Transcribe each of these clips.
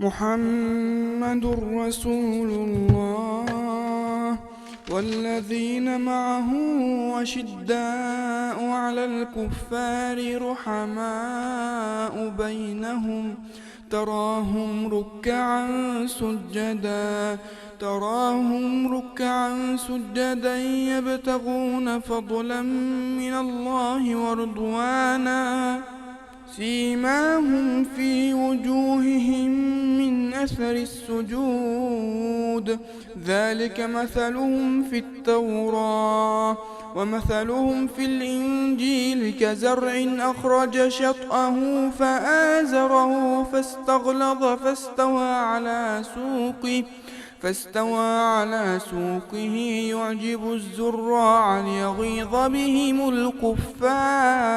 محمد رسول الله والذين معه أشداء على الكفار رحماء بينهم تراهم ركعا سجدا يبتغون فضلا من الله ورضوانا سيماهم في وجوههم من أثر السجود ذلك مثلهم في التوراة ومثلهم في الإنجيل كزرع أخرج شطأه فآزره فاستغلظ فاستوى على سوقه يعجب الزراع ليغيظ بهم الكفار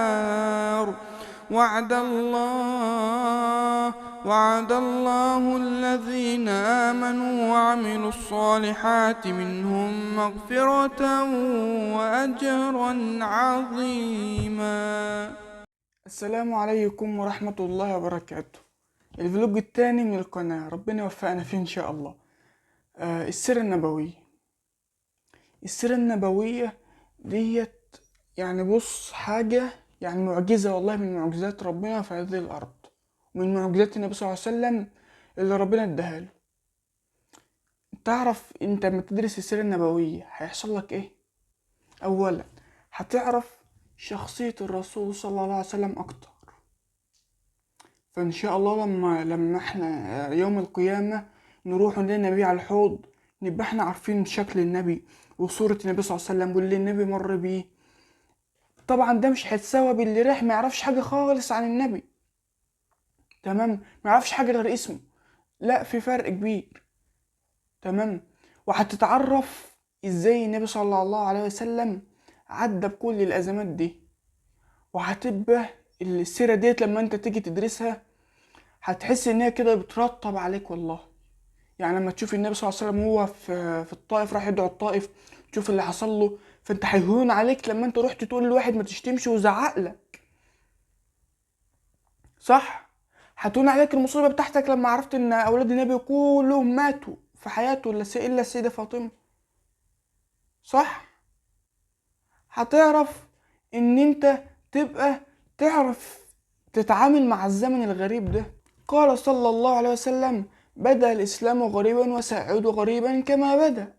وعد الله الذين آمنوا وعملوا الصالحات منهم مغفرة وأجرا عظيما. السلام عليكم ورحمة الله وبركاته. الفلوج التاني من القناة، ربنا يوفقنا فيه إن شاء الله. السيرة النبوية ديت يعني بص حاجة يعني معجزة والله من معجزات ربنا في هذه الأرض، ومن معجزات النبي صلى الله عليه وسلم اللي ربنا اداها له. تعرف انت لما تدرس السيرة النبوية هيحصل لك ايه؟ اولا هتعرف شخصية الرسول صلى الله عليه وسلم اكتر، فان شاء الله لما احنا يوم القيامة نروح نلاقي النبي على الحوض، نبقى احنا عارفين شكل النبي وصورة النبي صلى الله عليه وسلم واللي النبي مر بيه. طبعا ده مش هيتساوى باللي راح ما يعرفش حاجة خالص عن النبي، تمام، ما يعرفش حاجة غير اسمه. لا، في فرق كبير، تمام. وهتتعرف ازاي النبي صلى الله عليه وسلم عدى بكل الازمات دي، وهتبقى السيرة ديت لما انت تيجي تدرسها هتحس ان هي كده بترطب عليك والله. يعني لما تشوف النبي صلى الله عليه وسلم هو في الطائف، راح يدعو الطائف، تشوف اللي حصل له، فانت هيهون عليك لما انت رحت تقول لواحد ما تشتمش وزعق لك، صح؟ هتهون عليك المصيبة بتاعتك لما عرفت ان اولاد النبي كلهم ماتوا في حياته الا السيدة فاطمة، صح؟ هتعرف ان انت تبقى تعرف تتعامل مع الزمن الغريب ده. قال صلى الله عليه وسلم: بدأ الإسلام غريبا وسيعود غريبا كما بدأ.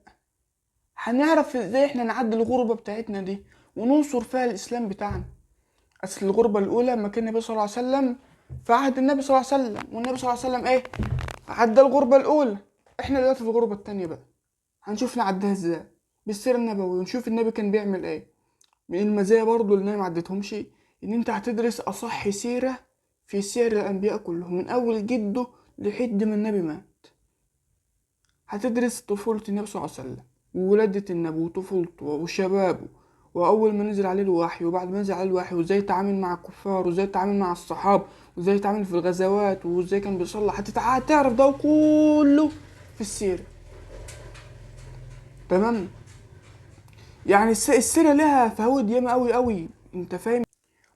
هنعرف ازاي احنا نعدي الغربة بتاعتنا دي وننصر فيها الإسلام بتاعنا. أصل الغربة الأولى لما كان النبي صلى الله عليه وسلم في عهد النبي صلى الله عليه وسلم، والنبي صلى الله عليه وسلم ايه؟ عدى الغربة الأولى. احنا دلوقتي في الغربة التانية بقى، هنشوف نعديها ازاي بالسيرة النبوية ونشوف النبي كان بيعمل ايه. من المزايا برضو اللي انا معدتهمش ان انت هتدرس اصح سيرة في سير الانبياء كلهم من اول جده لحد ما النبي مات. هتدرس طفولة النبي صلى الله عليه وسلم وولادة النبي وطفولته وشبابه، واول ما نزل عليه الوحي وبعد ما نزل عليه الوحي، وازاي يتعامل مع الكفار وازاي يتعامل مع الصحابة وازاي يتعامل في الغزوات وازاي كان بيصلي. هتعرف ده كله في السيرة، تمام. يعني السيرة لها فوائد ياما قوي قوي، انت فاهم.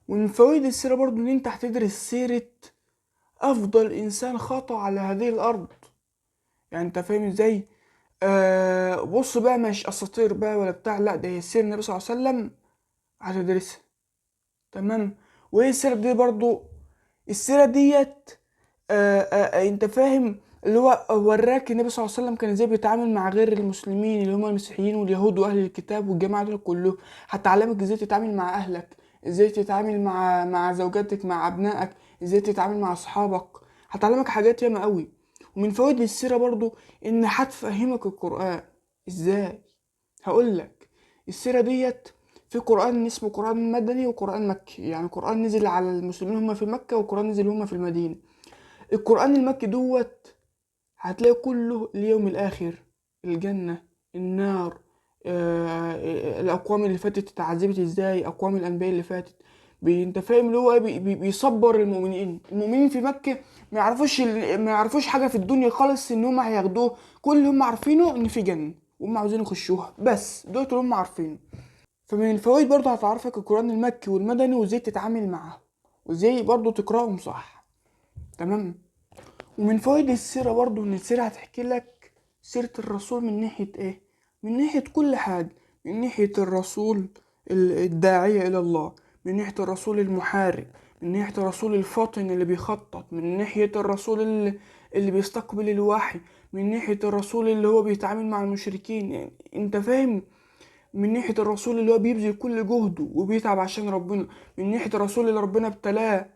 ومن فوائد السيرة برضو ان انت هتدرس سيرة افضل انسان خطأ على هذه الارض. يعني انت فاهم ازاي؟ بص بقى، مش اساطير بقى ولا بتاع، لا ده هي السيرة النبي صلى الله عليه وسلم هتدرسها، تمام. وايه السيرة دي برضو؟ السيرة ديت انت فاهم اللي هو وراك النبي صلى الله عليه وسلم كان ازاي بيتعامل مع غير المسلمين اللي هم المسيحيين واليهود واهل الكتاب والجماعه دول كلهم. هتعلمك ازاي تتعامل مع اهلك، ازاي تتعامل مع زوجاتك، مع ابنائك، ازاي تتعامل مع اصحابك. هتعلمك حاجات ياما قوي. ومن فوائد السيره برضو ان هتفهمك القران ازاي. هقولك السيره ديت في قرآن اسمه قرآن مدني وقرآن مكي، يعني قرآن نزل على المسلمين هم في مكة وقرآن نزل هم في المدينة. القرآن المكي دوت هتلاقي كله اليوم الآخر، الجنة، النار، الأقوام اللي فاتت اتعذبت ازاي، أقوام الأنبياء اللي فاتت. انت فاهم اللي هو بيصبر المؤمنين في مكة. ما يعرفوش حاجة في الدنيا خالص ان هم هياخدوه. كل اللي هم عارفينه ان في جنة وهم عاوزين يخشوها، بس دول اللي هم عارفينه. فمن الفوائد برضه هتعرفك القرآن المكي والمدني وازاي تتعامل معاه وازاي برضه تقرأهم صح، تمام. ومن فوائد السيرة برضو ان السيرة هتحكي لك سيرة الرسول من ناحية ايه، من ناحية كل حاجة، من ناحية الرسول الداعية الى الله، من ناحية الرسول المحارب، من ناحية الرسول الفاطن اللي بيخطط، من ناحية الرسول اللي بيستقبل الوحي، من ناحية الرسول اللي هو بيتعامل مع المشركين، يعني انت فاهم، من ناحية الرسول اللي هو بيبذل كل جهده وبيتعب عشان ربنا، من ناحية الرسول اللي ربنا ابتلاه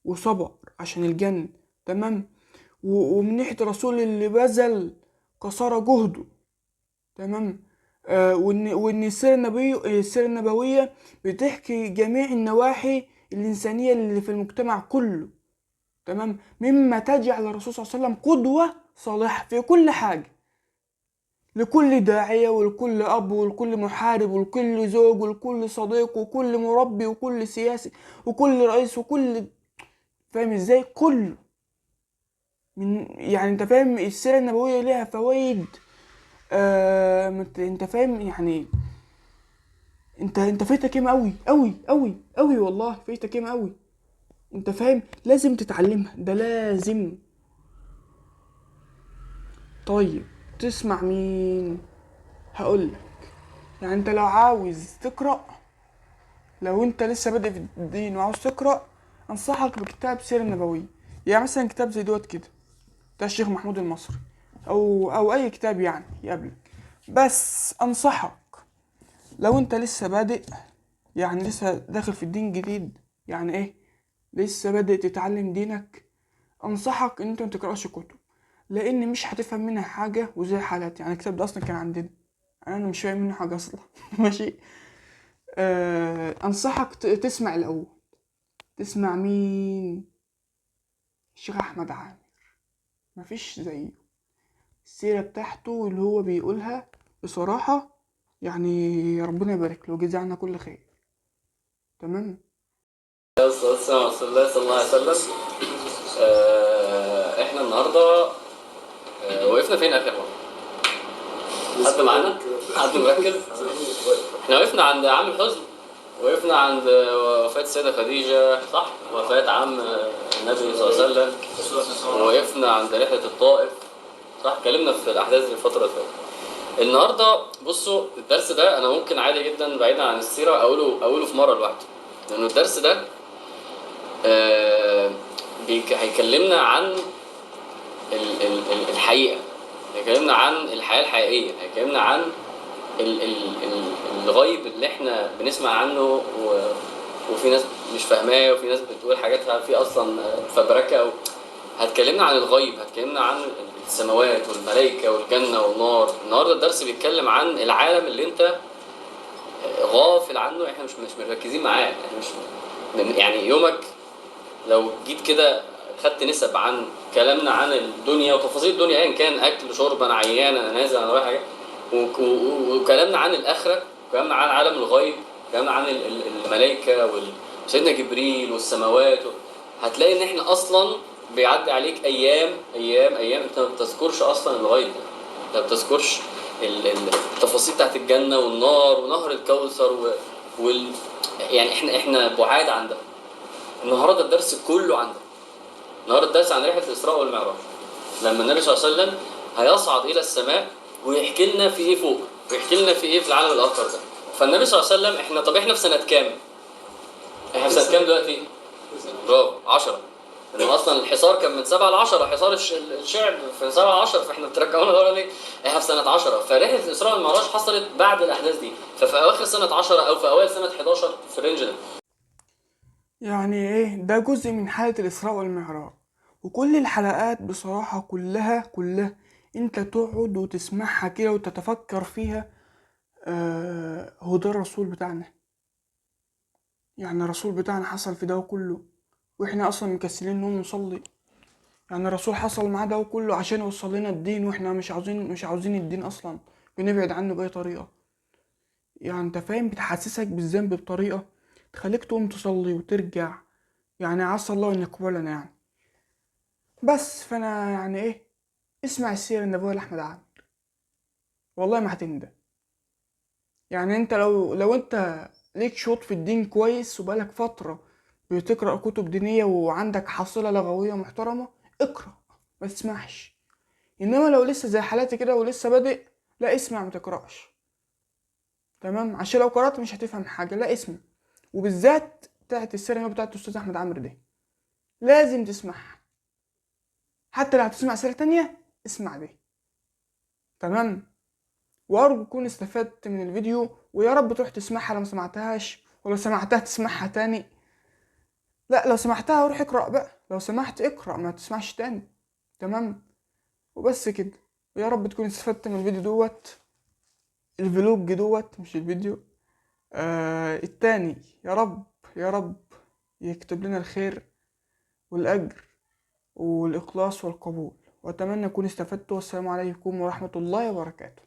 وصبر عشان الجنة. تمام. ومن ناحية الرسول اللي بذل قصارى جهده. تمام. وإن السيرة النبوية بتحكي جميع النواحي الإنسانية اللي في المجتمع كله. تمام. مما تجعل الرسول صلى الله عليه وسلم قدوة صالحة في كل حاجة، لكل داعية ولكل أب ولكل محارب ولكل زوج ولكل صديق وكل مربي وكل سياسي وكل رئيس وكل، فاهم ازاي، كله. من يعني انت فاهم السيرة النبوية ليها فوائد. انت فاهم يعني، انت فايتك ياما قوي قوي قوي قوي، والله فايتك ياما قوي. انت فاهم، لازم تتعلمها، ده لازم. طيب تسمع مين؟ هقولك. يعني انت لو عاوز تقرأ، لو انت لسه بادئ في الدين وعاوز تقرأ، انصحك بكتاب سيرة نبوية. يعني مثلا كتاب زي دوت كده بتاع الشيخ محمود المصري، او اي كتاب يعني يقابلك. بس انصحك لو انت لسه بادئ، يعني لسه داخل في الدين جديد، يعني ايه، لسه بادئ تتعلم دينك، انصحك ان انت ما تقراش كتب، لان مش هتفهم منها حاجه. وزي حالاتي يعني الكتاب ده اصلا كان عندنا، انا مش فاهم منه حاجه اصلا. ماشي. انصحك تسمع الاول. تسمع مين؟ الشيخ احمد عامر، مفيش زيه. السيره بتاعته اللي هو بيقولها بصراحه، يعني ربنا يبارك له، جزاه عنا كل خير. تمام. والصلاة والسلام على رسول الله صلى الله عليه وسلم. احنا النهارده وقفنا فين اخر مرة؟ حد معانا؟ حد مركز؟ احنا وقفنا عند عام الحزن، وقفنا عند وفاة السيدة خديجة، صح؟ وفاة عم النبي صلى الله عليه وسلم، ووقفنا عند رحلة الطائف، صح؟ اتكلمنا في الأحداث دي الفترة اللي فاتت. النهارده بصوا الدرس ده أنا ممكن عادي جدا بعيدا عن السيرة أقوله في مرة لوحده، لأنه الدرس ده هيكلمنا عن الحقيقة، هيكلمنا عن الحياة الحقيقية، هيكلمنا عن الغيب اللي احنا بنسمع عنه وفي ناس مش فاهماه، وفي ناس بتقول حاجات في اصلا فبركة هتكلمنا عن الغيب، هتكلمنا عن السماوات والملائكة والجنة والنار. النهارده الدرس بيتكلم عن العالم اللي انت غافل عنه، احنا مش مركزين معاه، احنا مش يعني يومك لو جيت كده خدت نسب عن كلامنا عن الدنيا وتفاصيل الدنيا ايا كان، اكل شرب، انا عيان، انا نازل، انا رايح حاجه، وكلامنا عن الاخره، وكلامنا عن عالم الغيب، كلامنا عن الملائكه وسيدنا جبريل والسماوات هتلاقي ان احنا اصلا بيعدي عليك ايام ايام ايام انت ما بتذكرش اصلا الغيب ده، انت ما بتذكرش التفاصيل بتاعت الجنه والنار ونهر الكوثر يعني احنا بعاد عن ده. النهارده الدرس كله عن ده. النهارده الدرس عن رحله الاسراء والمعراج، لما النبي صلى الله عليه وسلم هيصعد الى السماء ويحكي لنا في ايه فوق، ويحكي لنا في ايه في العالم الاخر ده. فالنبي صلى الله عليه وسلم احنا في سنه كام؟ احنا في سنه كام دلوقتي؟ برافو 10. لانه اصلا الحصار كان من 7 ل 10، حصار الشعب في 7 ل 10، فاحنا بترجعونا لورا ليه؟ احنا في سنه 10. فرحله الاسراء والمعراج حصلت بعد الاحداث دي، ففي اواخر سنه 10 او في اوائل سنه 11 في الرينج ده. يعني ايه، ده جزء من حالة الإسراء والمعراج. وكل الحلقات بصراحة كلها انت تقعد وتسمعها كده وتتفكر فيها. هو ده الرسول بتاعنا؟ يعني الرسول بتاعنا حصل في ده كله واحنا اصلا مكسلين نقوم نصلي؟ يعني الرسول حصل معاه ده كله عشان يوصل لنا الدين واحنا مش عاوزين الدين اصلا، بنبعد عنه بأي طريقة. يعني انت فاهم، بتحسسك بالذنب بطريقة تخليك تقوم تصلي وترجع. يعني عسى الله ان يقبلنا يعني. بس فانا يعني ايه، اسمع السيرة النبوية لأحمد عامر، والله ما هتندم. يعني انت لو انت ليك شوط في الدين كويس وبقالك فترة بتقرأ كتب دينية وعندك حصيلة لغوية محترمة، اقرأ. ما تسمعش. انما لو لسه زي حالاتي كده ولسه بادئ، لا اسمع ما تقراش. تمام، عشان لو قرات مش هتفهم حاجه، لا اسمع. وبالذات بتاعت السيره بتاعت الاستاذ احمد عامر دي لازم تسمعها، حتى لو هتسمع سيره تانية اسمع دي. تمام. وارجو تكون استفدت من الفيديو، ويا رب تروح تسمعها لو ما سمعتهاش، ولو سمعتها تسمعها تاني. لا لو سمعتها روح اقرا بقى، لو سمحت اقرا ما تسمعش تاني. تمام. وبس كده. ويا رب تكون استفدت من الفيديو دوت، الفلوج دوت مش الفيديو التاني. يا رب يا رب يكتب لنا الخير والأجر والإخلاص والقبول، وأتمنى أكون استفدت. والسلام عليكم ورحمة الله وبركاته.